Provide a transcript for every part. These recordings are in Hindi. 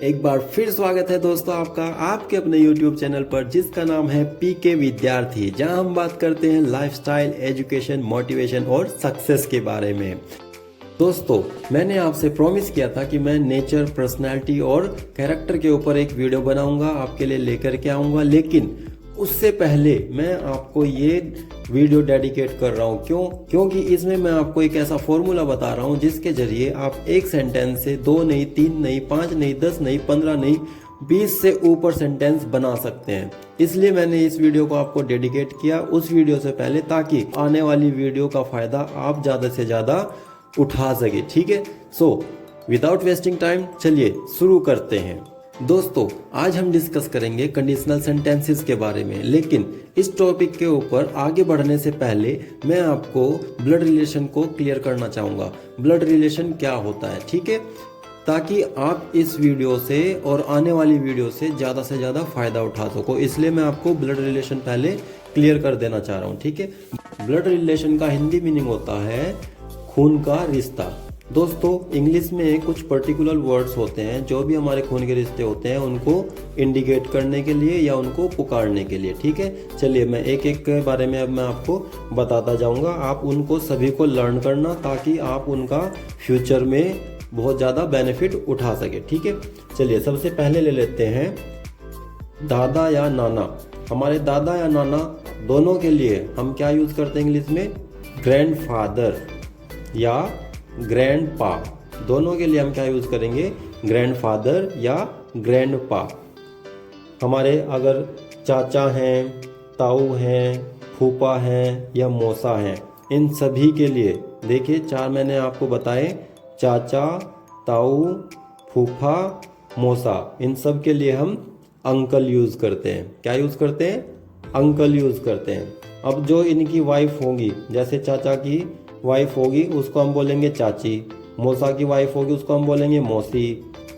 एक बार फिर स्वागत है दोस्तों आपका आपके अपने YouTube चैनल पर जिसका नाम है पीके विद्यार्थी, जहां हम बात करते हैं लाइफस्टाइल, एजुकेशन, मोटिवेशन और सक्सेस के बारे में। दोस्तों, मैंने आपसे प्रॉमिस किया था कि मैं नेचर, पर्सनालिटी और कैरेक्टर के ऊपर एक वीडियो बनाऊंगा, आपके लिए लेकर के आऊंगा। लेकिन उससे पहले मैं आपको ये वीडियो डेडिकेट कर रहा हूँ। क्योंकि इसमें मैं आपको एक ऐसा फॉर्मूला बता रहा हूँ जिसके जरिए आप एक सेंटेंस से 2 नहीं, 3 नहीं, 5 नहीं, 10 नहीं, 15 नहीं, 20 से ऊपर सेंटेंस बना सकते हैं। इसलिए मैंने इस वीडियो को आपको डेडिकेट किया उस वीडियो से पहले, ताकि आने वाली वीडियो का फायदा आप ज़्यादा से ज़्यादा उठा सके। ठीक है, सो विदाउट वेस्टिंग टाइम चलिए शुरू करते हैं। दोस्तों, आज हम डिस्कस करेंगे कंडीशनल सेंटेंसेस के बारे में। लेकिन इस टॉपिक के ऊपर आगे बढ़ने से पहले मैं आपको ब्लड रिलेशन को क्लियर करना चाहूँगा। ब्लड रिलेशन क्या होता है, ठीक है, ताकि आप इस वीडियो से और आने वाली वीडियो से ज़्यादा फ़ायदा उठा सको। इसलिए मैं आपको ब्लड रिलेशन पहले क्लियर कर देना चाह रहा हूँ। ठीक है, ब्लड रिलेशन का हिंदी मीनिंग होता है खून का रिश्ता। दोस्तों, इंग्लिश में कुछ पर्टिकुलर वर्ड्स होते हैं जो भी हमारे खून के रिश्ते होते हैं उनको इंडिकेट करने के लिए या उनको पुकारने के लिए। ठीक है, चलिए मैं एक एक के बारे में अब मैं आपको बताता जाऊंगा। आप उनको सभी को लर्न करना ताकि आप उनका फ्यूचर में बहुत ज़्यादा बेनिफिट उठा सके। ठीक है, चलिए सबसे पहले ले लेते हैं दादा या नाना। हमारे दादा या नाना दोनों के लिए हम क्या यूज़ करते हैं इंग्लिश में? ग्रैंडफादर या ग्रैंडपा। दोनों के लिए हम क्या यूज़ करेंगे? ग्रैंडफादर या ग्रैंडपा। हमारे अगर चाचा हैं, ताऊ हैं, फूफा हैं या मौसा हैं, इन सभी के लिए देखिए 4 मैंने आपको बताए, चाचा, ताऊ, फूफा, मौसा, इन सब के लिए हम अंकल यूज़ करते हैं। क्या यूज़ करते हैं? अंकल यूज़ करते हैं। अब जो इनकी वाइफ होगी, जैसे चाचा की वाइफ होगी उसको हम बोलेंगे चाची, मौसा की वाइफ होगी उसको हम बोलेंगे मौसी,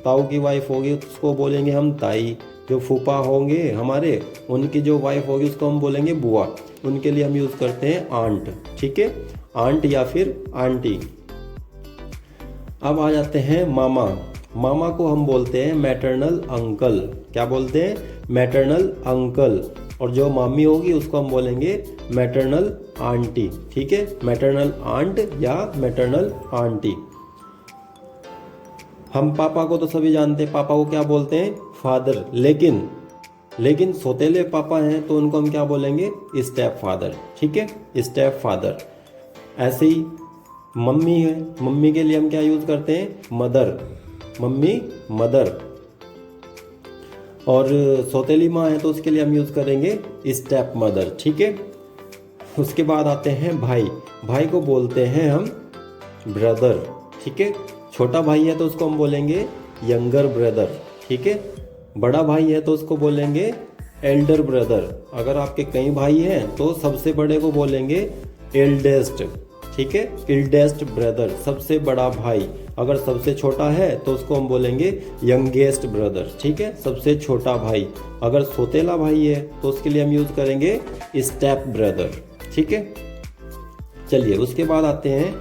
ताऊ की वाइफ होगी उसको बोलेंगे हम ताई, जो फूफा होंगे हमारे उनकी जो वाइफ होगी उसको हम बोलेंगे बुआ। उनके लिए हम यूज़ करते हैं आंट। ठीक है, आंट या फिर आंटी। अब आ जाते हैं मामा। मामा को हम बोलते हैं मैटरनल अंकल। क्या बोलते हैं? Maternal uncle. और जो मामी होगी उसको हम बोलेंगे मैटरनल आंटी। ठीक है, मैटरनल आंट या मैटरनल आंटी। हम पापा को तो सभी जानते हैं, पापा को क्या बोलते हैं? फादर। लेकिन सौतेले पापा हैं तो उनको हम क्या बोलेंगे? Step father. ठीक है, स्टेप फादर। ऐसे ही मम्मी है, मम्मी के लिए हम क्या यूज़ करते हैं? मदर। Mummy, mother. और सौतेली माँ है तो उसके लिए हम यूज़ करेंगे स्टेप मदर। ठीक है, उसके बाद आते हैं भाई। भाई को बोलते हैं हम ब्रदर। ठीक है, छोटा भाई है तो उसको हम बोलेंगे यंगर ब्रदर। ठीक है, बड़ा भाई है तो उसको बोलेंगे एल्डर ब्रदर। अगर आपके कई भाई हैं तो सबसे बड़े को बोलेंगे एल्डेस्ट। ठीक है, एल्डेस्ट ब्रदर, सबसे बड़ा भाई। अगर सबसे छोटा है तो उसको हम बोलेंगे यंगेस्ट ब्रदर। ठीक है, सबसे छोटा भाई। अगर सौतेला भाई है तो उसके लिए हम यूज़ करेंगे स्टेप ब्रदर। ठीक है, चलिए उसके बाद आते हैं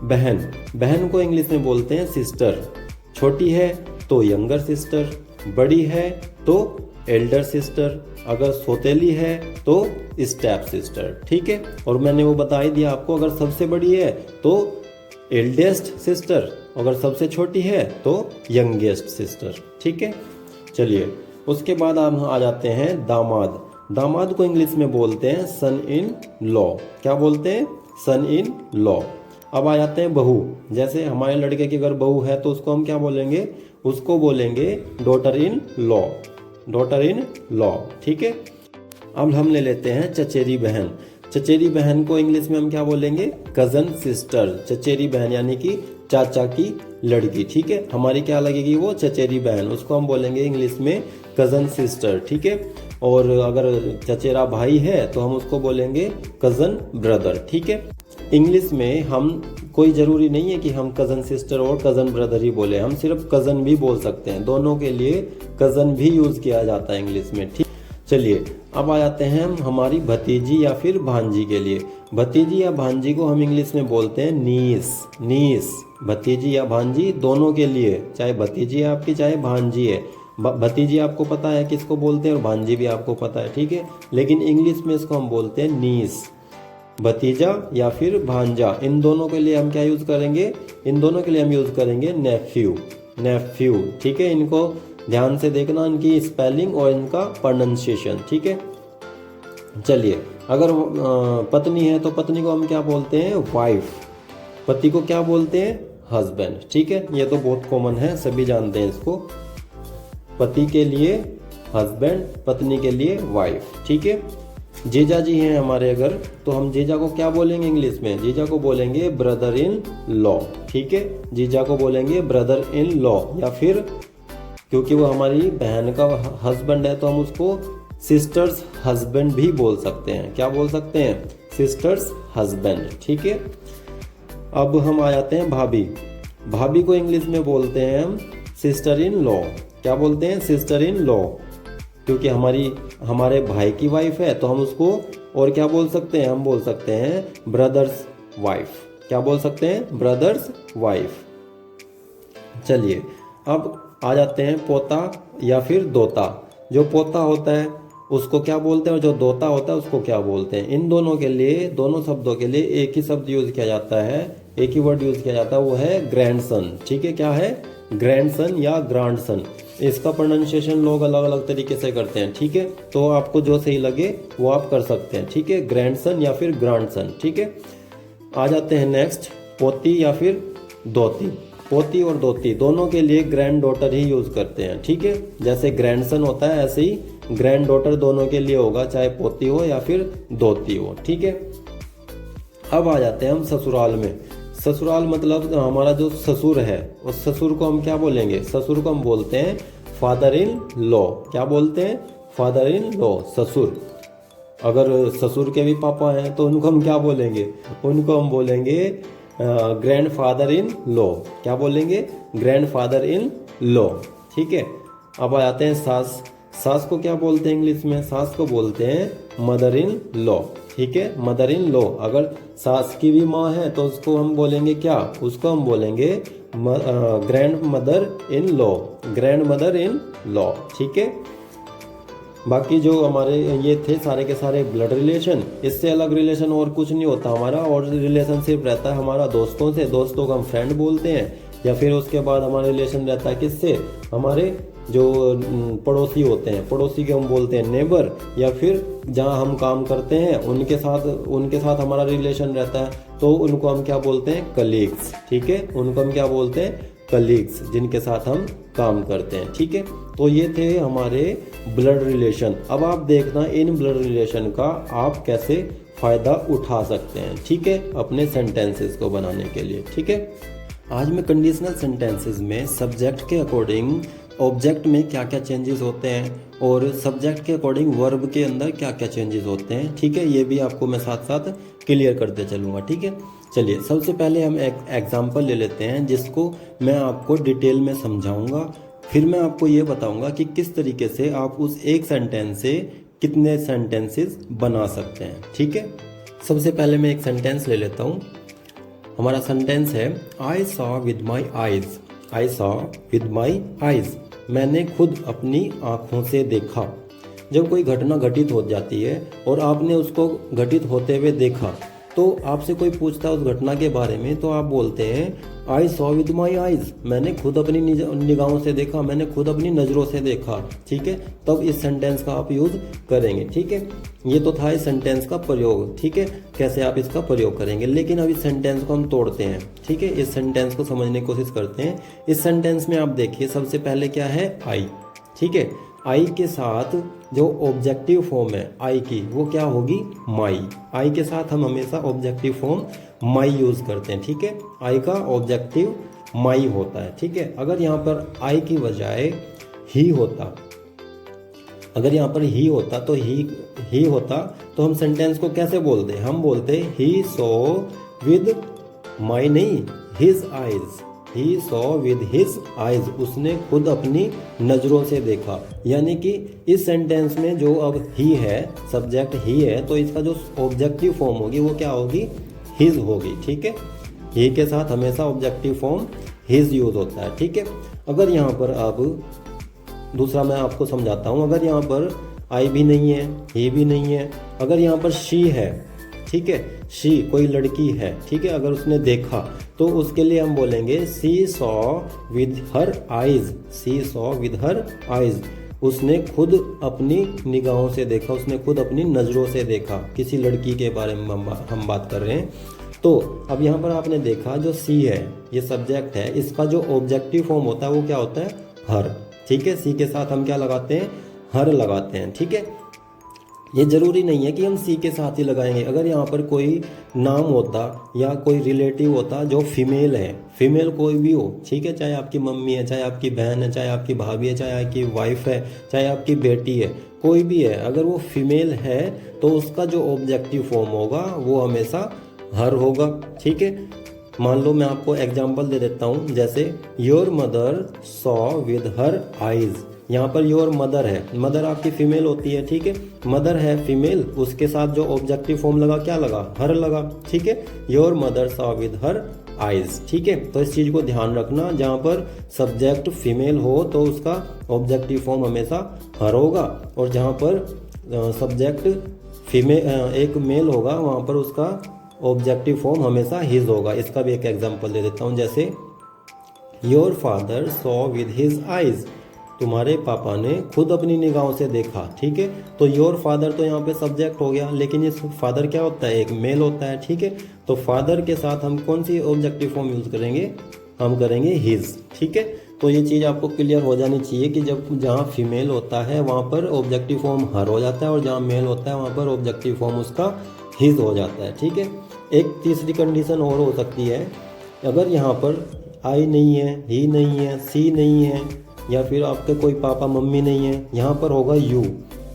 बहन। बहन को इंग्लिश में बोलते हैं सिस्टर। छोटी है तो यंगर सिस्टर, बड़ी है तो एल्डर सिस्टर, अगर सौतेली है तो स्टेप सिस्टर। ठीक है, और मैंने वो बता ही दिया आपको, अगर सबसे बड़ी है तो एल्डेस्ट सिस्टर, अगर सबसे छोटी है तो यंगेस्ट सिस्टर। ठीक है, चलिए उसके बाद हम आ जाते हैं दामाद। दामाद को इंग्लिश में बोलते हैं सन इन लॉ। क्या बोलते हैं? सन इन लॉ। अब आ जाते हैं बहू। जैसे हमारे लड़के की अगर बहू है तो उसको हम क्या बोलेंगे? उसको बोलेंगे daughter in law. Daughter in law. ठीक है, अब हम ले लेते हैं चचेरी बहन। चचेरी बहन को इंग्लिश में हम क्या बोलेंगे? Cousin sister. चचेरी बहन यानी कि चाचा की लड़की। ठीक है, हमारी क्या लगेगी? वो चचेरी बहन, उसको हम बोलेंगे इंग्लिश में कजन सिस्टर। ठीक है, और अगर चचेरा भाई है तो हम उसको बोलेंगे कजन ब्रदर। ठीक है, इंग्लिश में हम कोई ज़रूरी नहीं है कि हम कज़न सिस्टर और कज़न ब्रदर ही बोले, हम सिर्फ कज़न भी बोल सकते हैं। दोनों के लिए कज़न भी यूज़ किया जाता है इंग्लिश में। ठीक, चलिए अब आ जाते हैं हम हमारी भतीजी या फिर भांजी के लिए। भतीजी या भांजी को हम इंग्लिश में बोलते हैं नीस। नीस, भतीजी या भांजी दोनों के लिए, चाहे भतीजी है आपकी चाहे भांजी है। भतीजी आपको पता है किसको बोलते हैं और भांजी भी आपको पता है, ठीक है। लेकिन इंग्लिश में इसको हम बोलते हैं नीस। भतीजा या फिर भांजा, इन दोनों के लिए हम क्या यूज़ करेंगे, इन दोनों के लिए हम यूज़ करेंगे नेफ्यू, नेफ्यू, ठीक है। इनको ध्यान से देखना, इनकी स्पेलिंग और इनका प्रोनाउंसिएशन, ठीक है। चलिए, अगर पत्नी है तो पत्नी को हम क्या बोलते हैं, वाइफ। पति को क्या बोलते हैं, हस्बैंड, ठीक है। ये तो बहुत कॉमन है, सभी जानते हैं इसको। पति के लिए हस्बैंड, पत्नी के लिए वाइफ, ठीक है। जीजा जी हैं हमारे अगर, तो हम जीजा को क्या बोलेंगे इंग्लिश में, जीजा को बोलेंगे ब्रदर इन लॉ, ठीक है। जीजा को बोलेंगे ब्रदर इन लॉ, या फिर क्योंकि वो हमारी बहन का हस्बैंड है तो हम उसको सिस्टर्स हस्बैंड भी बोल सकते हैं। क्या बोल सकते हैं, सिस्टर्स हस्बैंड, ठीक है। अब हम आ जाते हैं भाभी। भाभी को इंग्लिश में बोलते हैं हम सिस्टर इन लॉ। क्या बोलते हैं, सिस्टर इन लॉ, क्योंकि हमारे भाई की वाइफ है तो हम उसको और क्या बोल सकते हैं, हम बोल सकते हैं ब्रदर्स वाइफ। क्या बोल सकते हैं, ब्रदर्स वाइफ। चलिए, अब आ जाते हैं पोता या फिर दोता। जो पोता होता है उसको क्या बोलते हैं और जो दोता होता है उसको क्या बोलते हैं। इन दोनों के लिए, दोनों शब्दों के लिए एक ही शब्द यूज किया जाता है, एक ही वर्ड यूज किया जाता है, वो है ग्रैंडसन, ठीक है। क्या है, ग्रैंडसन या ग्रांडसन। इसका प्रोनाउंसिएशन लोग अलग अलग तरीके से करते हैं, ठीक है। तो आपको जो सही लगे वो आप कर सकते हैं, ठीक है, ग्रैंडसन या फिर ग्रांडसन, ठीक है। आ जाते हैं नेक्स्ट, पोती या फिर दोती। पोती और दोती दोनों के लिए ग्रैंड डॉटर ही यूज करते हैं, ठीक है। जैसे ग्रैंडसन होता है ऐसे ही ग्रैंड डॉटर दोनों के लिए होगा, चाहे पोती हो या फिर दोती हो, ठीक है। अब आ जाते हैं हम ससुराल में। ससुराल मतलब हमारा जो ससुर है, उस ससुर को हम क्या बोलेंगे, ससुर को हम बोलते हैं फादर इन लॉ। क्या बोलते हैं, फादर इन लॉ, ससुर। अगर ससुर के भी पापा हैं तो उनको हम क्या बोलेंगे, उनको हम बोलेंगे ग्रैंड फादर इन लॉ। क्या बोलेंगे, ग्रैंड फादर इन लॉ, ठीक है। अब आ जाते हैं सास। सास को क्या बोलते हैं इंग्लिश में, सास को बोलते हैं मदर इन लॉ, ठीक है, मदर इन लॉ। अगर सास की भी माँ है तो उसको हम बोलेंगे क्या, उसको हम बोलेंगे grand mother in law, grand mother in law, ठीक है। बाकी जो हमारे ये थे सारे के सारे ब्लड रिलेशन, इससे अलग रिलेशन और कुछ नहीं होता हमारा। और रिलेशनशिप रहता है हमारा दोस्तों से, दोस्तों को हम फ्रेंड बोलते हैं। या फिर उसके बाद हमारा रिलेशन रहता है किससे, हमारे जो पड़ोसी होते हैं, पड़ोसी के हम बोलते हैं नेबर। या फिर जहाँ हम काम करते हैं उनके साथ हमारा रिलेशन रहता है तो उनको हम क्या बोलते हैं, कलीग्स, ठीक है। उनको हम क्या बोलते हैं, कलीग्स, जिनके साथ हम काम करते हैं, ठीक है। तो ये थे हमारे ब्लड रिलेशन। अब आप देखना इन ब्लड रिलेशन का आप कैसे फ़ायदा उठा सकते हैं, ठीक है, अपने सेंटेंसेस को बनाने के लिए, ठीक है। आज मैं कंडीशनल सेंटेंसेस में सब्जेक्ट के अकॉर्डिंग ऑब्जेक्ट में क्या क्या चेंजेस होते हैं और सब्जेक्ट के अकॉर्डिंग वर्ब के अंदर क्या क्या चेंजेस होते हैं, ठीक है, ये भी आपको मैं साथ साथ क्लियर करते चलूँगा, ठीक है। चलिए, सबसे पहले हम एक एग्जांपल ले लेते हैं जिसको मैं आपको डिटेल में समझाऊंगा। फिर मैं आपको ये बताऊंगा कि किस तरीके से आप उस एक सेंटेंस से कितने सेंटेंसेस बना सकते हैं, ठीक है। सबसे पहले मैं एक सेंटेंस ले लेता हूँ। हमारा सेंटेंस है I saw with my eyes. I saw with my eyes, मैंने खुद अपनी आँखों से देखा। जब कोई घटना घटित हो जाती है और आपने उसको घटित होते हुए देखा तो आपसे कोई पूछता है उस घटना के बारे में तो आप बोलते हैं I saw with my eyes, मैंने खुद अपनी निगाहों से देखा, मैंने खुद अपनी नज़रों से देखा, ठीक है। तब इस सेंटेंस का आप यूज़ करेंगे, ठीक है। ये तो था इस सेंटेंस का प्रयोग, ठीक है, कैसे आप इसका प्रयोग करेंगे। लेकिन अब इस सेंटेंस को हम तोड़ते हैं, ठीक है, इस सेंटेंस को समझने की कोशिश करते हैं। इस सेंटेंस में आप देखिए सबसे पहले क्या है, आई, ठीक है। आई के साथ जो ऑब्जेक्टिव फॉर्म है आई की वो क्या होगी, माई। आई के साथ हम हमेशा ऑब्जेक्टिव फॉर्म माई यूज़ करते हैं, ठीक है। आई का ऑब्जेक्टिव माई होता है, ठीक है। अगर यहाँ पर आई की बजाय ही होता, अगर यहाँ पर ही होता तो ही होता तो हम सेंटेंस को कैसे बोलते, हम बोलते ही सॉ विद माई, नहीं, his eyes. He saw with his eyes, उसने खुद अपनी नज़रों से देखा। यानी कि इस सेंटेंस में जो अब ही है, सब्जेक्ट ही है, तो इसका जो ऑब्जेक्टिव फॉर्म होगी वो क्या होगी, हिज होगी, ठीक है। ही के साथ हमेशा ऑब्जेक्टिव फॉर्म हिज यूज होता है, ठीक है। अगर यहाँ पर अब दूसरा मैं आपको समझाता हूँ, अगर यहाँ पर आई भी नहीं है, ही भी नहीं है, अगर यहाँ पर शी है, ठीक है, शी कोई लड़की है, ठीक है, अगर उसने देखा तो उसके लिए हम बोलेंगे she saw with her eyes, she saw with her eyes, उसने खुद अपनी निगाहों से देखा, उसने खुद अपनी नज़रों से देखा। किसी लड़की के बारे में हम बात कर रहे हैं। तो अब यहाँ पर आपने देखा जो सी है ये सब्जेक्ट है, इसका जो ऑब्जेक्टिव फॉर्म होता है वो क्या होता है, हर, ठीक है। सी के साथ हम क्या लगाते हैं, हर लगाते हैं, ठीक है। ये जरूरी नहीं है कि हम सी के साथ ही लगाएंगे। अगर यहाँ पर कोई नाम होता या कोई रिलेटिव होता जो फीमेल है, फीमेल कोई भी हो, ठीक है, चाहे आपकी मम्मी है, चाहे आपकी बहन है, चाहे आपकी भाभी है, चाहे आपकी वाइफ है, चाहे आपकी बेटी है, कोई भी है, अगर वो फीमेल है तो उसका जो ऑब्जेक्टिव फॉर्म होगा वो हमेशा हर होगा, ठीक है। मान लो मैं आपको एग्जाम्पल दे देता हूँ, जैसे your mother saw with her eyes, यहाँ पर योर मदर है, मदर आपकी फीमेल होती है, ठीक है, मदर है फीमेल, उसके साथ जो ऑब्जेक्टिव फॉर्म लगा क्या लगा, हर लगा, ठीक है। Your mother saw with her eyes, ठीक है। तो इस चीज को ध्यान रखना, जहाँ पर सब्जेक्ट फीमेल हो तो उसका ऑब्जेक्टिव फॉर्म हमेशा हर होगा, और जहाँ पर सब्जेक्ट फीमेल एक मेल होगा वहाँ पर उसका ऑब्जेक्टिव फॉर्म हमेशा हिज होगा। इसका भी एक एग्जांपल दे देता हूँ, जैसे your father saw with his eyes, तुम्हारे पापा ने खुद अपनी निगाहों से देखा, ठीक है। तो योर फादर तो यहाँ पे सब्जेक्ट हो गया, लेकिन ये फादर क्या होता है, एक मेल होता है, ठीक है। तो फादर के साथ हम कौन सी ऑब्जेक्टिव फॉर्म यूज करेंगे, हम करेंगे हिज, ठीक है। तो ये चीज़ आपको क्लियर हो जानी चाहिए कि जब जहाँ फीमेल होता है वहाँ पर ऑब्जेक्टिव फॉर्म हर हो जाता है, और जहाँ मेल होता है वहाँ पर ऑब्जेक्टिव फॉर्म उसका हिज हो जाता है, ठीक है। एक तीसरी कंडीशन और हो सकती है, अगर यहाँ पर आई नहीं है, ही नहीं है, सी नहीं है, या फिर आपके कोई पापा मम्मी नहीं है, यहाँ पर होगा यू,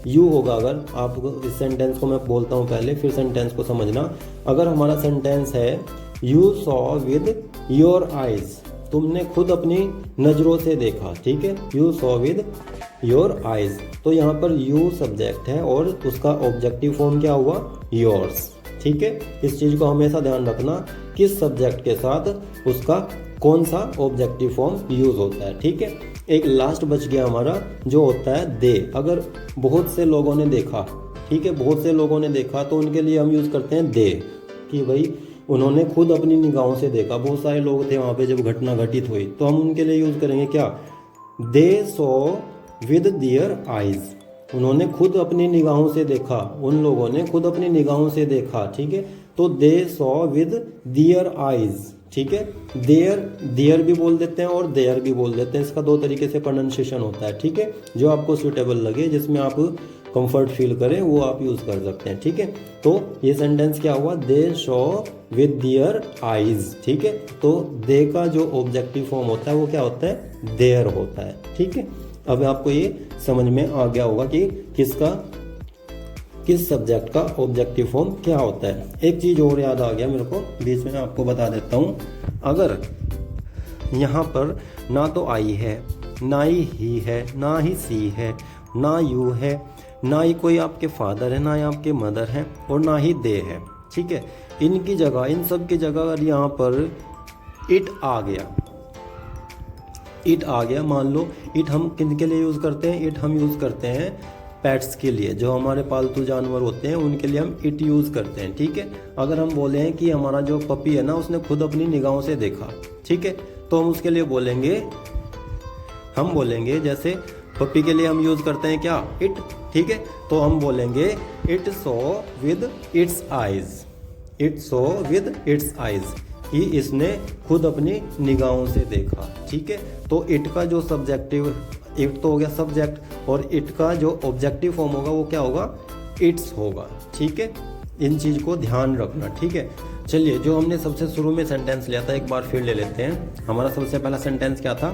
यू होगा। अगर आप इस सेंटेंस को मैं बोलता हूँ पहले, फिर सेंटेंस को समझना। अगर हमारा सेंटेंस है you saw with your eyes, तुमने खुद अपनी नज़रों से देखा, ठीक है, you saw with your eyes, तो यहाँ पर यू सब्जेक्ट है और उसका ऑब्जेक्टिव फॉर्म क्या हुआ, योर्स, ठीक है। इस चीज़ को हमेशा ध्यान रखना, किस सब्जेक्ट के साथ उसका कौन सा ऑब्जेक्टिव फॉर्म यूज होता है, ठीक है। एक लास्ट बच गया हमारा जो होता है दे। अगर बहुत से लोगों ने देखा, ठीक है, बहुत से लोगों ने देखा, तो उनके लिए हम यूज करते हैं दे, कि भाई उन्होंने खुद अपनी निगाहों से देखा, बहुत सारे लोग थे वहाँ पे जब घटना घटित हुई, तो हम उनके लिए यूज करेंगे क्या, they saw with their eyes, उन्होंने खुद अपनी निगाहों से देखा, उन लोगों ने खुद अपनी निगाहों से देखा, ठीक है। तो they saw with their eyes, ठीक है। देयर भी बोल देते हैं और देयर भी बोल देते हैं, इसका दो तरीके से प्रोनाउंसिएशन होता है, ठीक है। जो आपको सूटेबल लगे, जिसमें आप कंफर्ट फील करें, वो आप यूज कर सकते हैं, ठीक है। तो ये सेंटेंस क्या हुआ, they saw with their eyes, ठीक है। तो दे का जो ऑब्जेक्टिव फॉर्म होता है वो क्या होता है, देयर होता है, ठीक है। अब आपको ये समझ में आ गया होगा कि किस सब्जेक्ट का ऑब्जेक्टिव फॉर्म क्या होता है। एक चीज और याद आ गया मेरे को, बीच में आपको बता देता हूँ। अगर यहाँ पर ना तो आई है, ना ही है, ना ही सी है, ना यू है, ना ही कोई आपके फादर है, ना ही आपके मदर है, और ना ही दे है, ठीक है, इनकी जगह, इन सब की जगह अगर यहाँ पर इट आ गया, इट आ गया, मान लो इट हम किन के लिए यूज़ करते हैं, इट हम यूज़ करते हैं पेट्स के लिए, जो हमारे पालतू जानवर होते हैं उनके लिए हम इट यूज़ करते हैं, ठीक है। अगर हम बोले हैं कि हमारा जो पपी है ना उसने खुद अपनी निगाहों से देखा, ठीक है, तो हम उसके लिए बोलेंगे, हम बोलेंगे जैसे पपी के लिए हम यूज़ करते हैं क्या, इट, ठीक है। तो हम बोलेंगे it saw with its eyes, it saw with its eyes, कि इसने खुद अपनी निगाहों से देखा, ठीक है। तो इट का जो सब्जेक्टिव, इट तो हो गया सब्जेक्ट, और इट का जो ऑब्जेक्टिव फॉर्म होगा वो क्या होगा, इट्स होगा, ठीक है। इन चीज़ को ध्यान रखना, ठीक है। चलिए, जो हमने सबसे शुरू में सेंटेंस लिया था एक बार फिर ले लेते हैं। हमारा सबसे पहला सेंटेंस क्या था,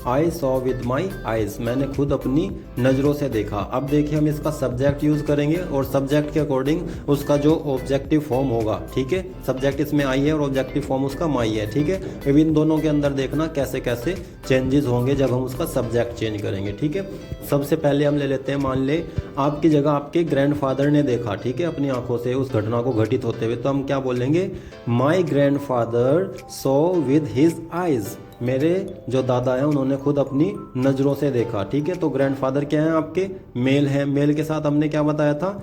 I saw with my eyes, मैंने खुद अपनी नज़रों से देखा। अब देखिए हम इसका सब्जेक्ट यूज़ करेंगे और सब्जेक्ट के अकॉर्डिंग उसका जो ऑब्जेक्टिव फॉर्म होगा, ठीक है। सब्जेक्ट इसमें आई है और ऑब्जेक्टिव फॉर्म उसका माई है, ठीक है। अब इन दोनों के अंदर देखना कैसे कैसे चेंजेस होंगे जब हम उसका सब्जेक्ट चेंज करेंगे, ठीक है। सबसे पहले हम ले लेते हैं, मान ले आपकी जगह आपके ग्रैंडफादर ने देखा, ठीक है, अपनी आंखों से उस घटना को घटित होते हुए, तो हम क्या बोलेंगे, माई grandfather saw with his eyes, मेरे जो दादा हैं उन्होंने खुद अपनी नज़रों से देखा, ठीक है। तो ग्रैंडफादर क्या है आपके, मेल है, मेल के साथ हमने क्या बताया था,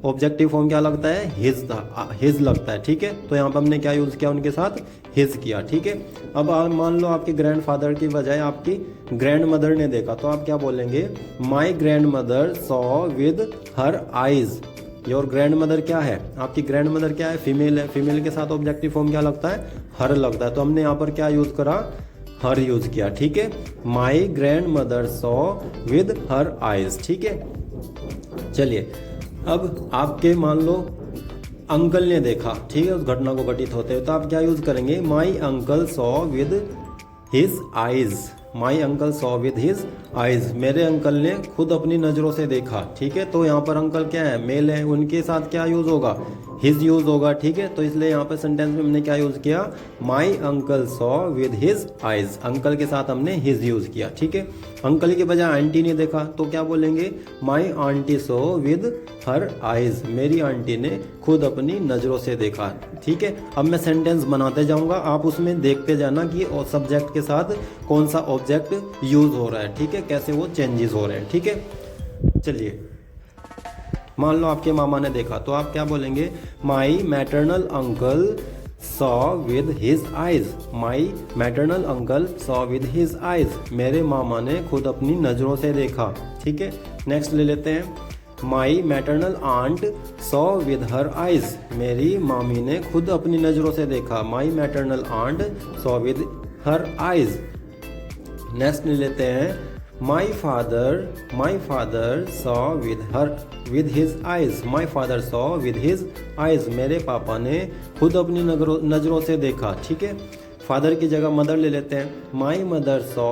ऑब्जेक्टिव फॉर्म क्या लगता है, हिज था, हिज लगता है, ठीक है। तो यहाँ पर हमने क्या यूज़ किया, उनके साथ हिज किया, ठीक है। अब मान लो आपके ग्रैंडफादर की बजाय आपकी ग्रैंड मदर ने देखा, तो आप क्या बोलेंगे, my grand mother saw with her eyes. Your grand mother क्या है, आपकी ग्रैंड मदर क्या है, फीमेल है, फीमेल के साथ ऑब्जेक्टिव फॉर्म क्या लगता है, हर लगता है। तो हमने यहाँ पर क्या यूज़ करा, हर यूज़ किया, ठीक है। My grand mother saw with her eyes, ठीक है। चलिए अब आपके मान लो अंकल ने देखा, ठीक है, उस घटना को घटित होते हुए, तो आप क्या यूज़ करेंगे, my uncle saw with his eyes, my uncle saw with his eyes, मेरे अंकल ने खुद अपनी नज़रों से देखा, ठीक है। तो यहाँ पर अंकल क्या है, मेल है, उनके साथ क्या यूज़ होगा, हिज यूज़ होगा, ठीक है। तो इसलिए यहाँ पर सेंटेंस में हमने क्या यूज़ किया, my uncle saw with his eyes, uncle के साथ हमने हिज यूज़ किया, ठीक है। अंकल के बजाय आंटी ने देखा, तो क्या बोलेंगे, माई aunty saw with her eyes, मेरी आंटी ने खुद अपनी नज़रों से देखा, ठीक है। अब मैं सेंटेंस बनाते जाऊंगा, आप उसमें देखते जाना कि सब्जेक्ट के साथ कौन सा ऑब्जेक्ट यूज़ हो रहा है, ठीक है, कैसे वो चेंजेस हो रहे हैं, ठीक है। चलिए मान लो आपके मामा ने देखा, तो आप क्या बोलेंगे, my maternal uncle saw with his eyes, my maternal uncle saw with his eyes, मेरे मामा ने खुद अपनी नज़रों से देखा, ठीक है। नेक्स्ट ले लेते हैं, my maternal aunt saw with her eyes, मेरी मामी ने खुद अपनी नज़रों से देखा, my maternal aunt saw with her eyes. Next ले लेते हैं, my father saw with his eyes, my father saw with his eyes, मेरे पापा ने खुद अपनी नज़रों से देखा, ठीक है। फादर की जगह मदर ले लेते हैं, my mother saw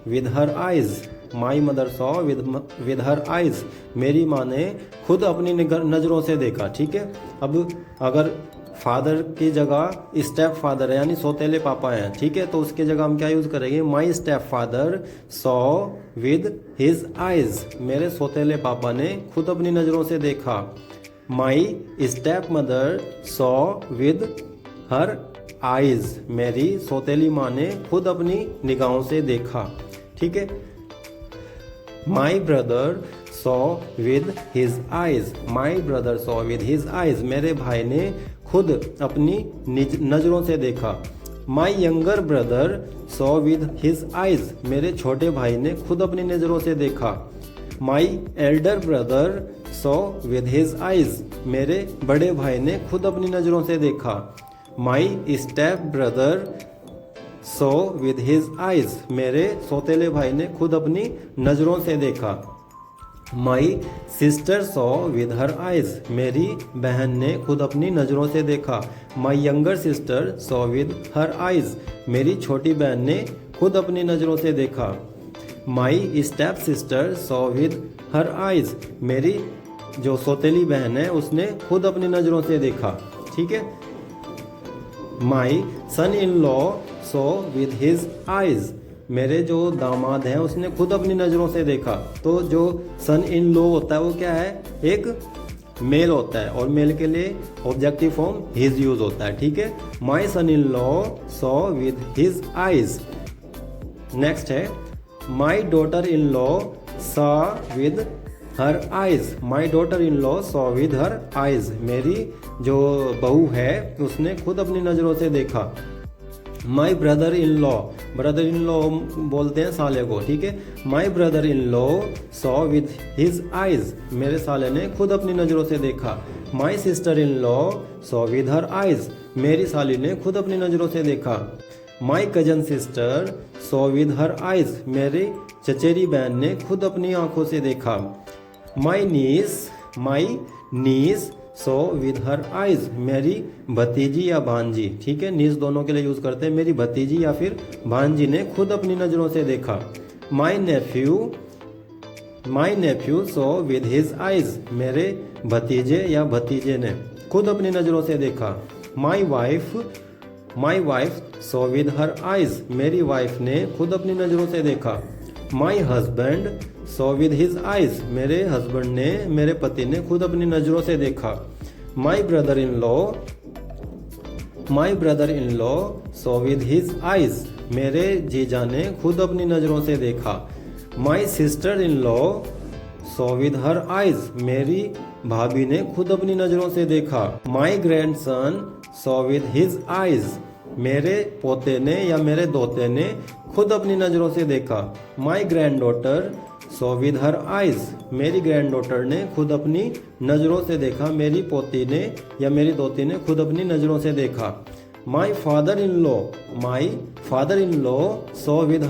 with her eyes, my mother saw with her eyes, मेरी माँ ने खुद अपनी नज़रों से देखा, ठीक है। अब अगर फादर की जगह स्टेप फादर है यानी सौतेले पापा हैं, ठीक है, तो उसके जगह हम क्या यूज़ करेंगे, माई step father saw with his eyes, मेरे सौतेले पापा ने खुद अपनी नज़रों से देखा। माई step mother saw with her eyes, मेरी सौतेली माँ ने खुद अपनी निगाहों से देखा, ठीक है। My brother saw with his eyes, my brother saw with his eyes, मेरे भाई ने खुद अपनी नज़रों से देखा। My younger brother saw with his eyes, मेरे छोटे भाई ने खुद अपनी नज़रों से देखा। My elder brother saw with his eyes, मेरे बड़े भाई ने खुद अपनी नज़रों से देखा। माई step brother saw with his eyes, मेरे सौतेले भाई ने खुद अपनी नज़रों से देखा। My sister saw with her eyes, मेरी बहन ने खुद अपनी नज़रों से देखा। My younger sister saw with her eyes, मेरी छोटी बहन ने खुद अपनी नज़रों से देखा। माई step sister saw with her eyes, मेरी जो सौतेली बहन है उसने खुद अपनी नज़रों से देखा, ठीक है। My son in law saw with his eyes, मेरे जो दामाद हैं उसने खुद अपनी नज़रों से देखा। तो जो सन इन लॉ होता है वो क्या है, एक मेल होता है और मेल के लिए ऑब्जेक्टिव फॉर्म हिज यूज होता है, ठीक है। My son in law saw with his eyes. Next है my daughter in law saw with her eyes, my daughter in law saw with her eyes, मेरी जो बहू है उसने खुद अपनी नज़रों से देखा। माई ब्रदर इन लॉ बोलते हैं साले को, ठीक है। My brother in law saw with his eyes, मेरे साले ने खुद अपनी नज़रों से देखा। My sister in law saw with her eyes, मेरी साली ने खुद अपनी नज़रों से देखा। My cousin sister saw with her eyes, मेरी चचेरी बहन ने खुद अपनी आंखों से देखा। माई नीस सो विद हर आइज, मेरी भतीजी या भांजी, ठीक है, नीस दोनों के लिए यूज़ करते हैं। मेरी भतीजी या फिर भांजी ने खुद अपनी नज़रों से देखा। My nephew saw with his eyes, मेरे भतीजे या भतीजे ने खुद अपनी नज़रों से देखा। My wife saw with her eyes, मेरी वाइफ ने खुद अपनी नज़रों से देखा। My husband saw with his eyes, मेरे हस्बैंड ने, मेरे पति ने खुद अपनी नज़रों से देखा। My brother in law saw with his eyes, मेरे जीजा ने खुद अपनी नज़रों से देखा। My sister in law saw with her eyes, मेरी भाभी ने खुद अपनी नज़रों से देखा। माई grandson saw with his eyes, मेरे पोते ने या मेरे दोते ने खुद अपनी नज़रों से देखा। My grand daughter saw with her eyes, मेरी ग्रैंड डॉटर ने खुद अपनी नज़रों से देखा, मेरी पोती ने या मेरी दोती ने खुद अपनी नज़रों से देखा। My father in law saw with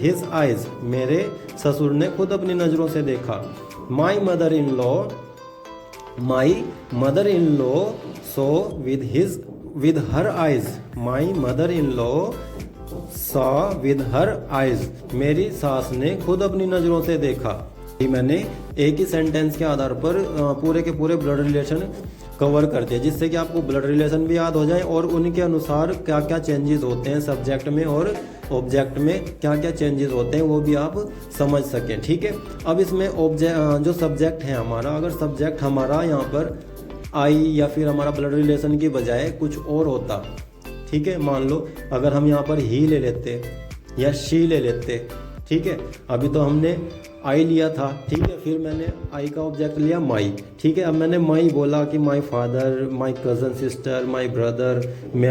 his eyes, मेरे ससुर ने खुद अपनी नज़रों से देखा। My mother in law saw with her eyes, my mother in law saw with her eyes, मेरी सास ने खुद अपनी नज़रों से देखा। मैंने एक ही सेंटेंस के आधार पर पूरे के पूरे ब्लड रिलेशन कवर कर दिया, जिससे कि आपको ब्लड रिलेशन भी याद हो जाए और उनके अनुसार क्या क्या चेंजेस होते हैं सब्जेक्ट में और ऑब्जेक्ट में क्या क्या चेंजेस होते हैं वो भी आप समझ सकें। ठीक है, अब इसमें जो सब्जेक्ट है हमारा, अगर सब्जेक्ट हमारा यहाँ पर आई या फिर हमारा ब्लड रिलेशन की बजाय कुछ और होता, ठीक है, मान लो अगर हम यहाँ पर ही ले लेते या शी ले लेते, ठीक है, अभी तो हमने आई लिया था, ठीक है, फिर मैंने आई का ऑब्जेक्ट लिया माई, ठीक है, अब मैंने माई बोला कि my father, my cousin sister, my brother,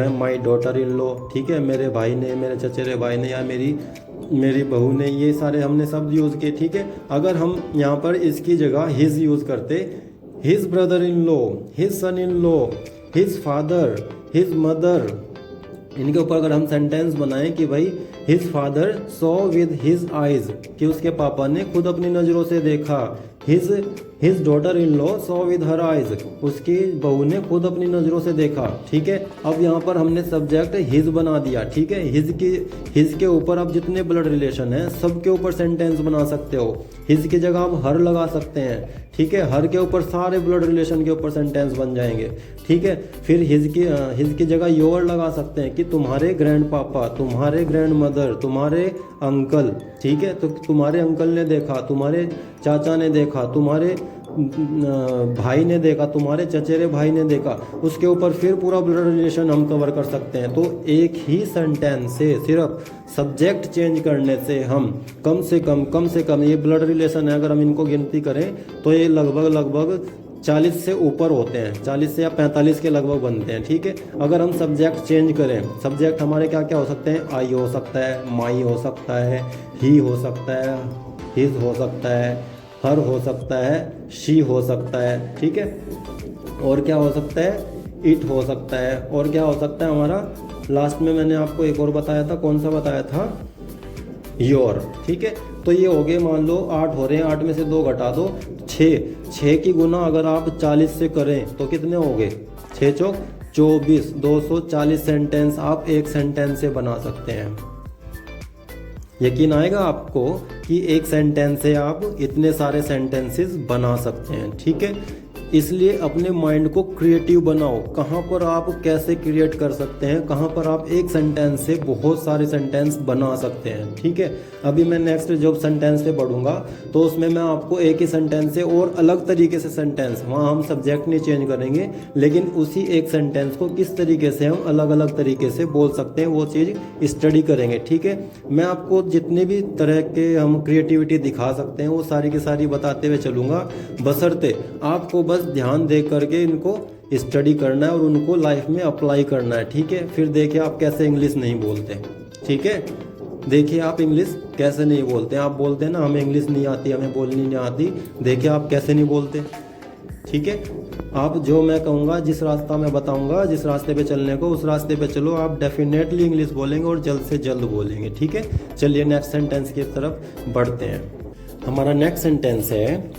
my daughter in law, ठीक है, मेरे भाई ने, मेरे चचेरे भाई ने या मेरी बहू ने, ये सारे हमने शब्द यूज़ किए। ठीक है, अगर हम यहाँ पर इसकी जगह हिज यूज़ करते, his brother in law, his son in law, his father, his mother, इनके ऊपर अगर हम सेंटेंस बनाएं कि भाई his father saw with his eyes, कि उसके पापा ने खुद अपनी नज़रों से देखा। His daughter in law saw with her eyes, उसकी बहू ने खुद अपनी नज़रों से देखा। ठीक है, अब यहाँ पर हमने सब्जेक्ट हिज बना दिया। ठीक है, हिज के ऊपर आप जितने ब्लड रिलेशन है सब के ऊपर सेंटेंस बना सकते हो। हिज की जगह आप हर लगा सकते हैं। ठीक है, हर के ऊपर सारे ब्लड रिलेशन के ऊपर सेंटेंस बन जाएंगे। ठीक है, फिर हिज की जगह योर लगा सकते हैं कि तुम्हारे ग्रैंड पापा, तुम्हारे ग्रैंड मदर, तुम्हारे अंकल। ठीक है, तो तुम्हारे अंकल ने देखा, तुम्हारे चाचा ने देखा, तुम्हारे भाई ने देखा, तुम्हारे चचेरे भाई ने देखा, उसके ऊपर फिर पूरा ब्लड रिलेशन हम कवर कर सकते हैं। तो एक ही सेंटेंस से सिर्फ सब्जेक्ट चेंज करने से हम कम से कम ये ब्लड रिलेशन है, अगर हम इनको गिनती करें तो ये लगभग 40 से ऊपर होते हैं, 40 से या 45 के लगभग बनते हैं। ठीक है, अगर हम सब्जेक्ट चेंज करें, सब्जेक्ट हमारे क्या क्या हो सकते हैं, आई हो सकता है, माई हो सकता है, ही हो सकता है, हिज हो सकता है, हर हो सकता है, शी हो सकता है। ठीक है, और क्या हो सकता है, इट हो सकता है, और क्या हो सकता है हमारा, लास्ट में मैंने आपको एक और बताया था, कौन सा बताया था, योर। ठीक है, तो ये हो गए, मान लो 8 हो रहे हैं, 8 में से 2 घटा दो, 6 की गुना अगर आप 40 से करें तो कितने हो गए, 6 चौक 24, 240 सेंटेंस आप एक सेंटेंस से बना सकते हैं। यकीन आएगा आपको कि एक सेंटेंस से आप इतने सारे सेंटेंसेस बना सकते हैं। ठीक है, इसलिए अपने माइंड को क्रिएटिव बनाओ, कहाँ पर आप कैसे क्रिएट कर सकते हैं, कहाँ पर आप एक सेंटेंस से बहुत सारे सेंटेंस बना सकते हैं। ठीक है, अभी मैं नेक्स्ट जब सेंटेंस पे बढ़ूंगा तो उसमें मैं आपको एक ही सेंटेंस से और अलग तरीके से सेंटेंस, वहाँ हम सब्जेक्ट नहीं चेंज करेंगे, लेकिन उसी एक सेंटेंस को किस तरीके से हम अलग अलग तरीके से बोल सकते हैं वो चीज़ स्टडी करेंगे। ठीक है, मैं आपको जितने भी तरह के हम क्रिएटिविटी दिखा सकते हैं वो सारी की सारी बताते हुए चलूँगा, बशर्ते आपको बस ध्यान दे करके इनको स्टडी करना है और उनको लाइफ में अप्लाई करना है। ठीक है, फिर देखिए आप कैसे इंग्लिश नहीं बोलते। ठीक है, देखिए आप इंग्लिश कैसे नहीं बोलते। आप बोलते हैं ना हमें इंग्लिश नहीं आती, हमें बोलनी नहीं आती, देखिए आप कैसे नहीं बोलते। ठीक है, आप जो मैं कहूँगा, जिस रास्ता मैं बताऊँगा, जिस रास्ते पे चलने को, उस रास्ते पे चलो, आप डेफिनेटली इंग्लिश बोलेंगे और जल्द से जल्द बोलेंगे। ठीक है, चलिए नेक्स्ट सेंटेंस की तरफ बढ़ते हैं। हमारा नेक्स्ट सेंटेंस है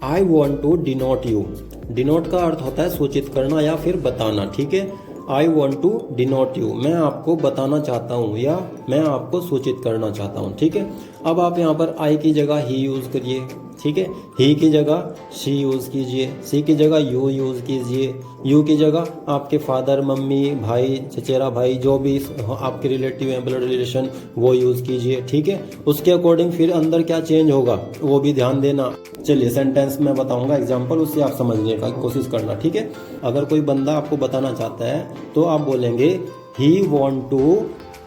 I want to denote you. Denote का अर्थ होता है सूचित करना या फिर बताना। ठीक है, I want to denote you, मैं आपको बताना चाहता हूँ या मैं आपको सूचित करना चाहता हूँ। ठीक है, अब आप यहाँ पर आई की जगह ही यूज़ करिए। ठीक है, ही की जगह शी यूज़ कीजिए, सी की जगह यू यूज़ कीजिए, यू की जगह आपके फादर, मम्मी, भाई, चचेरा भाई, जो भी आपके रिलेटिव हैं, ब्लड रिलेशन, वो यूज़ कीजिए। ठीक है, उसके अकॉर्डिंग फिर अंदर क्या चेंज होगा वो भी ध्यान देना। चलिए सेंटेंस में बताऊंगा एग्जाम्पल, उससे आप समझने का कोशिश करना। ठीक है, अगर कोई बंदा आपको बताना चाहता है तो आप बोलेंगे ही वॉन्ट टू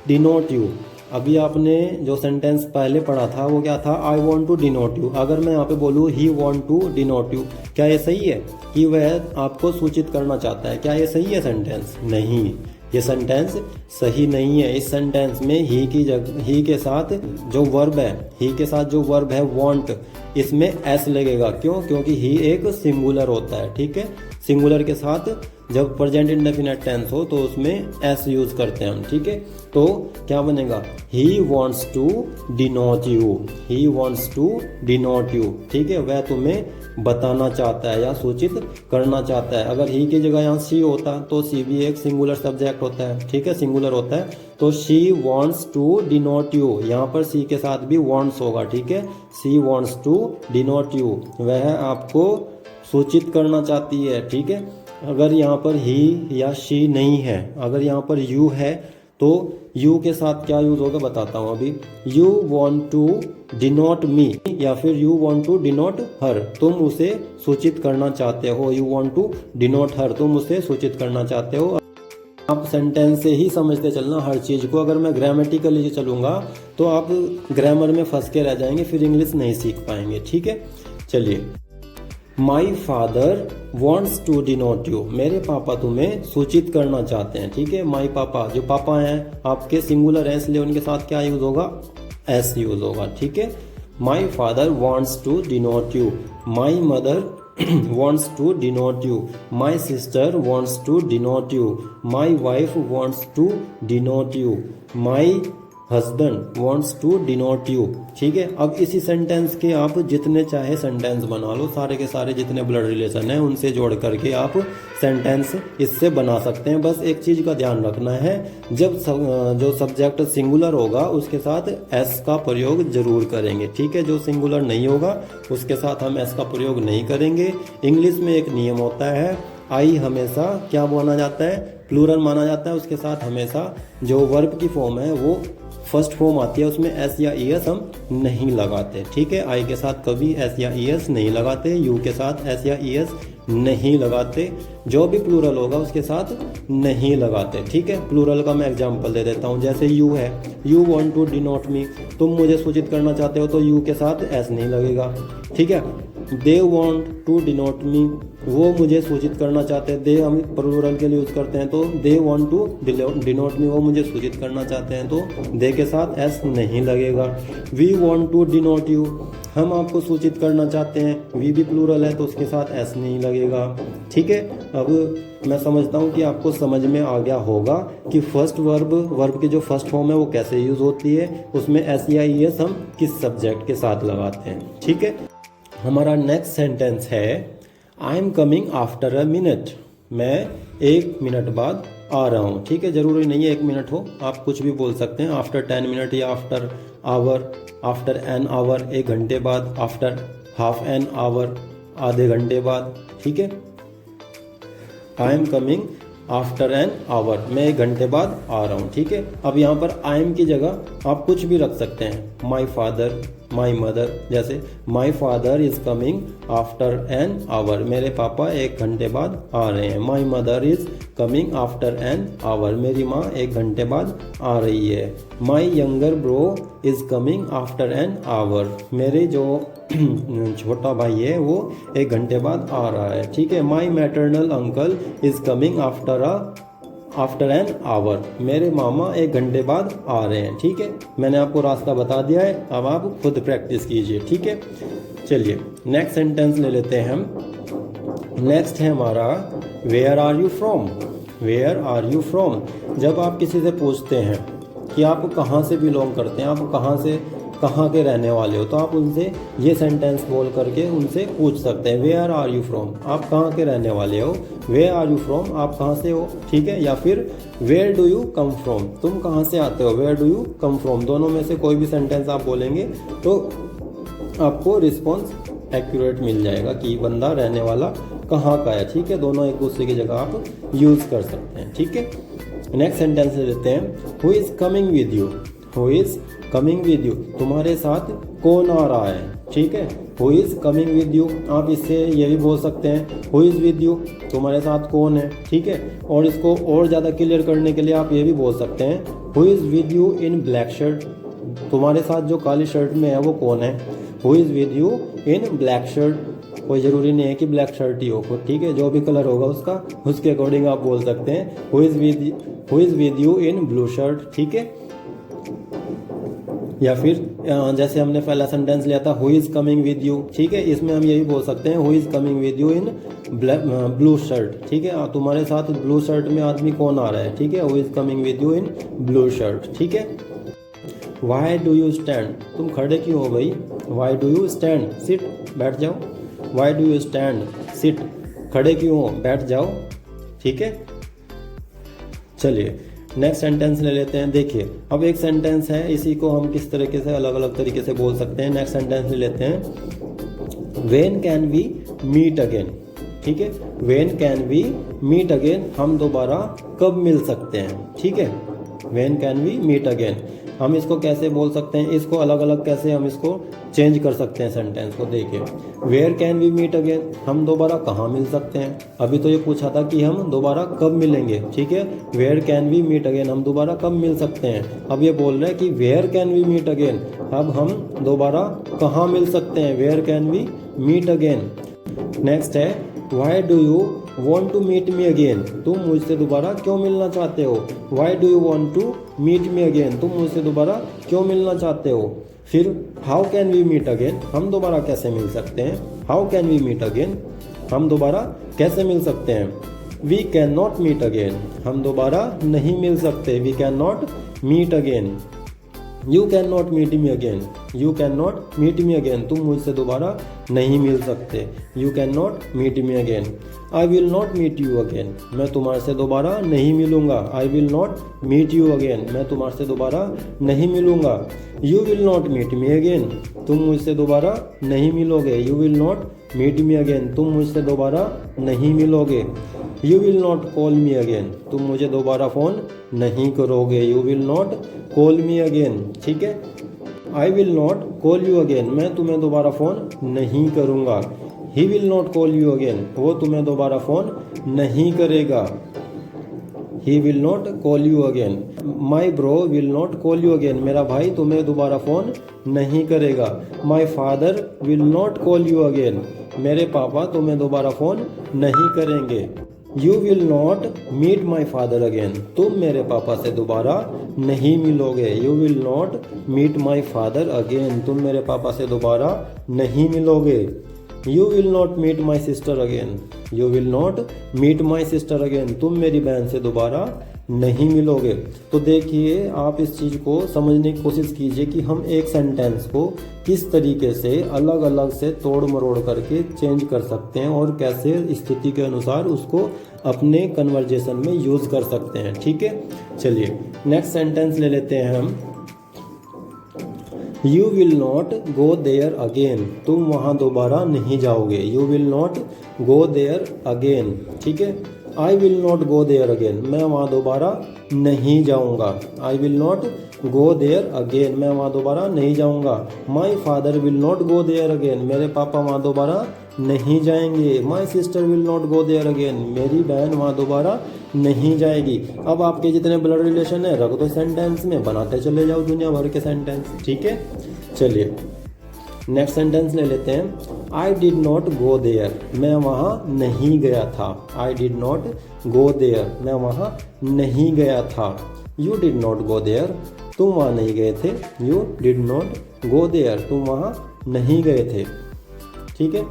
डिनोट यू। अभी आपने जो सेंटेंस पहले पढ़ा था वो क्या था, I want to denote you. अगर मैं यहाँ पे बोलूँ he want to denote you, क्या ये सही है कि वह आपको सूचित करना चाहता है? क्या ये सही है सेंटेंस? नहीं, ये सेंटेंस सही नहीं है। इस सेंटेंस में ही की जगह, ही के साथ जो वर्ब है, ही के साथ जो वर्ब है वॉन्ट, इसमें एस लगेगा। क्यों? क्योंकि ही एक सिंगुलर होता है। ठीक है, सिंगुलर के साथ जब प्रेजेंट इंडेफिनिट टेंस हो तो उसमें एस यूज करते हैं हम। ठीक है, तो क्या बनेगा, he wants to denote you, he wants to denote you. ठीक है, वह तुम्हें बताना चाहता है या सूचित करना चाहता है। अगर ही की जगह यहाँ सी होता तो सी भी एक सिंगुलर सब्जेक्ट होता है। ठीक है, सिंगुलर होता है, तो she wants to denote you, यहाँ पर सी के साथ भी वॉन्ट्स होगा। ठीक है, सी वॉन्ट्स टू डिनोट यू, वह आपको सूचित करना चाहती है। ठीक है, अगर यहाँ पर ही या शी नहीं है, अगर यहाँ पर यू है तो यू के साथ क्या यूज होगा बताता हूँ अभी। यू वॉन्ट टू डिनोट मी या फिर यू वॉन्ट टू डिनोट हर, तुम उसे सूचित करना चाहते हो। यू वॉन्ट टू डिनोट हर, तुम उसे सूचित करना चाहते हो। आप सेंटेंस से ही समझते चलना हर चीज़ को। अगर मैं ग्रामेटिकली चलूँगा तो आप ग्रामर में फंस के रह जाएंगे, फिर इंग्लिश नहीं सीख पाएंगे। ठीक है, चलिए, my father wants to denote you, मेरे पापा तुम्हें सूचित करना चाहते हैं। ठीक है, माई पापा, जो पापा हैं आपके सिंगुलर है इसलिए उनके साथ क्या यूज होगा, एस यूज होगा। ठीक है, my father wants to denote you, my mother wants to denote you, my sister wants to denote you, my wife wants to denote you, my husband wants to denote you। ठीक है, अब इसी सेंटेंस के आप जितने चाहे सेंटेंस बना लो, सारे के सारे जितने ब्लड रिलेशन हैं उनसे जोड़ करके आप सेंटेंस इससे बना सकते हैं। बस एक चीज़ का ध्यान रखना है, जब जो सब्जेक्ट सिंगुलर होगा उसके साथ एस का प्रयोग जरूर करेंगे। ठीक है, जो सिंगुलर नहीं होगा उसके साथ हम एस का प्रयोग नहीं करेंगे। इंग्लिश में एक नियम होता है, आई हमेशा क्या माना जाता है, प्लूरल माना जाता है, उसके साथ हमेशा जो वर्ब की फॉर्म है वो फर्स्ट फॉर्म आती है, उसमें एस या ई एस हम नहीं लगाते। ठीक है, आई के साथ कभी एस या ई एस नहीं लगाते, यू के साथ एस या ई एस नहीं लगाते, जो भी प्लूरल होगा उसके साथ नहीं लगाते। ठीक है, प्लूरल का मैं एग्जांपल दे देता हूँ, जैसे यू है, यू वांट टू डिनोट मी, तुम मुझे सूचित करना चाहते हो तो यू के साथ एस नहीं लगेगा। ठीक है, दे वांट टू डिनोट मी, वो मुझे सूचित करना चाहते हैं, दे हम प्लूरल के लिए यूज करते हैं तो दे वांट टू डिनोट मी, वो मुझे सूचित करना चाहते हैं तो दे के साथ एस नहीं लगेगा। We want to denote you, हम आपको सूचित करना चाहते हैं, वी भी प्लूरल है तो उसके साथ एस नहीं लगेगा। ठीक है, अब मैं समझता हूँ कि आपको समझ में आ गया होगा कि फर्स्ट वर्ब की जो फर्स्ट फॉर्म है वो कैसे यूज होती है, उसमें एस या ई एस हम किस सब्जेक्ट के साथ लगाते हैं। ठीक है, हमारा नेक्स्ट सेंटेंस है I am coming after a minute, मैं 1 मिनट बाद आ रहा हूँ। ठीक है, जरूरी नहीं है 1 मिनट हो, आप कुछ भी बोल सकते हैं, आफ्टर 10 मिनट या after hour, after an hour 1 घंटे बाद, आफ्टर हाफ एन आवर आधे घंटे बाद। ठीक है, I am coming after an our, मैं 1 घंटे बाद आ रहा हूँ। ठीक है, अब यहाँ पर आई एम की जगह आप कुछ भी रख सकते हैं, माई फादर, माई मदर, जैसे my father is coming after an hour, मेरे पापा 1 घंटे बाद आ रहे हैं। My mother is coming after an our, मेरी माँ 1 घंटे बाद आ रही है। My younger bro is coming after an hour, मेरे जो छोटा भाई है वो 1 घंटे बाद आ रहा है। ठीक है, my maternal uncle is coming after an hour, मेरे मामा 1 घंटे बाद आ रहे हैं। ठीक है, मैंने आपको रास्ता बता दिया है, अब आप खुद प्रैक्टिस कीजिए। ठीक है, चलिए नेक्स्ट सेंटेंस ले लेते हैं हम। नेक्स्ट है हमारा where are you from, where are you from. जब आप किसी से पूछते हैं कि आप कहाँ से बिलोंग करते हैं, आप कहाँ से कहाँ के रहने वाले हो, तो आप उनसे ये सेंटेंस बोल करके उनसे पूछ सकते हैं वेयर आर यू फ्रॉम, आप कहाँ के रहने वाले हो, वेयर आर यू फ्रॉम, आप कहाँ से हो, ठीक है। या फिर where do you come from, तुम कहाँ से आते हो, where do you come from, दोनों में से कोई भी सेंटेंस आप बोलेंगे तो आपको रिस्पॉन्स एक्यूरेट मिल जाएगा कि बंदा रहने वाला कहाँ का है, ठीक है। दोनों एक दूसरे की जगह आप यूज़ कर सकते हैं, ठीक है। नेक्स्ट सेंटेंस ले लेते हैं, who is coming with you, who is coming with you, तुम्हारे साथ कौन आ रहा है, ठीक है। Who is coming with you, आप इससे ये भी बोल सकते हैं हु इज़ विद यू, तुम्हारे साथ कौन है, ठीक है। और इसको और ज़्यादा क्लियर करने के लिए आप ये भी बोल सकते हैं who is with you in black shirt, तुम्हारे साथ जो काली शर्ट में है वो कौन है, who is with you in black shirt, कोई ज़रूरी नहीं है कि ब्लैक शर्ट ही हो, ठीक है, जो भी कलर होगा उसका उसके अकॉर्डिंग आप बोल सकते हैं who is with you in blue shirt, ठीक है। या फिर जैसे हमने पहला सेंटेंस लिया था who is coming with you, ठीक है, इसमें हम ये भी बोल सकते हैं who is coming with you in blue shirt, ठीक है, तुम्हारे साथ ब्लू शर्ट में आदमी कौन आ रहा है, ठीक है, who is coming with you in blue shirt, ठीक है। वाई डू यू स्टैंड, तुम खड़े क्यों हो भाई, why do you stand, sit, बैठ जाओ, why do you stand, sit, खड़े क्यों हो, बैठ जाओ, ठीक है। चलिए नेक्स्ट सेंटेंस ले लेते हैं। देखिए अब एक सेंटेंस है, इसी को हम किस तरीके से अलग अलग तरीके से बोल सकते हैं। नेक्स्ट सेंटेंस ले लेते हैं, when can we meet again, ठीक है, when can we meet again, हम दोबारा कब मिल सकते हैं, ठीक है, when can we meet again, हम इसको कैसे बोल सकते हैं, इसको अलग अलग कैसे हम इसको चेंज कर सकते हैं सेंटेंस को। देखिए where can we meet again, हम दोबारा कहाँ मिल सकते हैं, अभी तो ये पूछा था कि हम दोबारा कब मिलेंगे, ठीक है, where can we meet again, हम दोबारा कब मिल सकते हैं। अब ये बोल रहे हैं कि where can we meet again, अब हम दोबारा कहाँ मिल सकते हैं, where can we meet again. Next है why do you want to meet me again, तुम मुझसे दोबारा क्यों मिलना चाहते हो, why do you want to meet me again, तुम मुझसे दोबारा क्यों मिलना चाहते हो। फिर how can we meet again, हम दोबारा कैसे मिल सकते हैं, how can we meet again, हम दोबारा कैसे मिल सकते हैं। We can not meet again, हम दोबारा नहीं मिल सकते, we can not meet again. You can not meet me again, you can not meet me again, तुम मुझसे दोबारा नहीं मिल सकते, you can not meet me again. I will not meet you again, मैं तुम्हारे से दोबारा नहीं मिलूंगा, I will not meet you again, मैं तुम्हारे से दोबारा नहीं मिलूंगा। You will not meet me again, तुम मुझसे दोबारा नहीं मिलोगे, you will not meet me again, तुम मुझसे दोबारा नहीं मिलोगे। You will not call me again, तुम मुझे दोबारा फ़ोन नहीं करोगे, you will not call me again, ठीक है। I will not call you again, मैं तुम्हें दोबारा फ़ोन नहीं करूँगा। He will not call you again, वो तुम्हें दोबारा फ़ोन नहीं करेगा। He will not call you again. My bro will not call you again, मेरा भाई तुम्हें दोबारा फ़ोन नहीं करेगा। My father will not call you again, मेरे पापा तुम्हें दोबारा फ़ोन नहीं करेंगे। You will not meet my father again, तुम मेरे पापा से दोबारा नहीं मिलोगे। You will not meet my father again, तुम मेरे पापा से दोबारा नहीं मिलोगे। You will not meet my sister again, you will not meet my sister again, तुम मेरी बहन से दोबारा नहीं मिलोगे। तो देखिए आप इस चीज़ को समझने की कोशिश कीजिए कि हम एक सेंटेंस को किस तरीके से अलग अलग से तोड़ मरोड़ करके चेंज कर सकते हैं और कैसे स्थिति के अनुसार उसको अपने कन्वर्जेशन में यूज़ कर सकते हैं, ठीक है। चलिए नेक्स्ट सेंटेंस ले लेते हैं हम, you will not go there again, तुम वहाँ दोबारा नहीं जाओगे। You will not go there again, ठीक है। I will not go there again, मैं वहाँ दोबारा नहीं जाऊँगा। I will not go there again, मैं वहाँ दोबारा नहीं जाऊँगा। My father will not go there again, मेरे पापा वहाँ दोबारा नहीं जाएंगे। My sister will not go there again, मेरी बहन वहाँ दोबारा नहीं जाएगी। अब आपके जितने ब्लड रिलेशन है रख दो सेंटेंस में, बनाते चले जाओ दुनिया भर के सेंटेंस, ठीक है। चलिए नेक्स्ट सेंटेंस ले लेते हैं, I did not go there, मैं वहाँ नहीं गया था। I did not go there, मैं वहाँ नहीं गया था। You did not go there, तुम वहाँ नहीं गए थे। You did not go there, तुम वहाँ नहीं गए थे, ठीक है।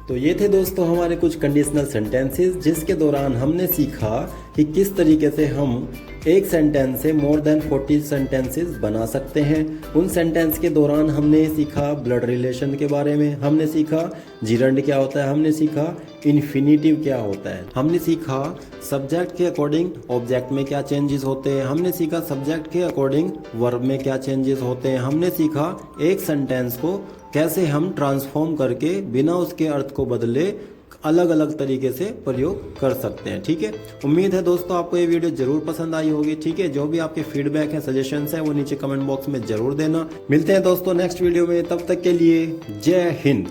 तो ये थे दोस्तों हमारे कुछ कंडीशनल सेंटेंसेस जिसके दौरान हमने सीखा कि किस तरीके से हम एक सेंटेंस से मोर देन 40 सेंटेंसेस बना सकते हैं। उन सेंटेंस के दौरान हमने सीखा ब्लड रिलेशन के बारे में, हमने सीखा जिरंड क्या होता है, हमने सीखा इन्फिनिटिव क्या होता है, हमने सीखा सब्जेक्ट के अकॉर्डिंग ऑब्जेक्ट में क्या चेंजेस होते हैं, हमने सीखा सब्जेक्ट के अकॉर्डिंग वर्ब में क्या चेंजेस होते हैं, हमने सीखा एक सेंटेंस को कैसे हम ट्रांसफॉर्म करके बिना उसके अर्थ को बदले अलग अलग तरीके से प्रयोग कर सकते हैं। ठीक है, उम्मीद है दोस्तों आपको ये वीडियो जरूर पसंद आई होगी। ठीक है, जो भी आपके फीडबैक है, सजेशंस है, वो नीचे कमेंट बॉक्स में जरूर देना। मिलते हैं दोस्तों नेक्स्ट वीडियो में, तब तक के लिए जय हिंद।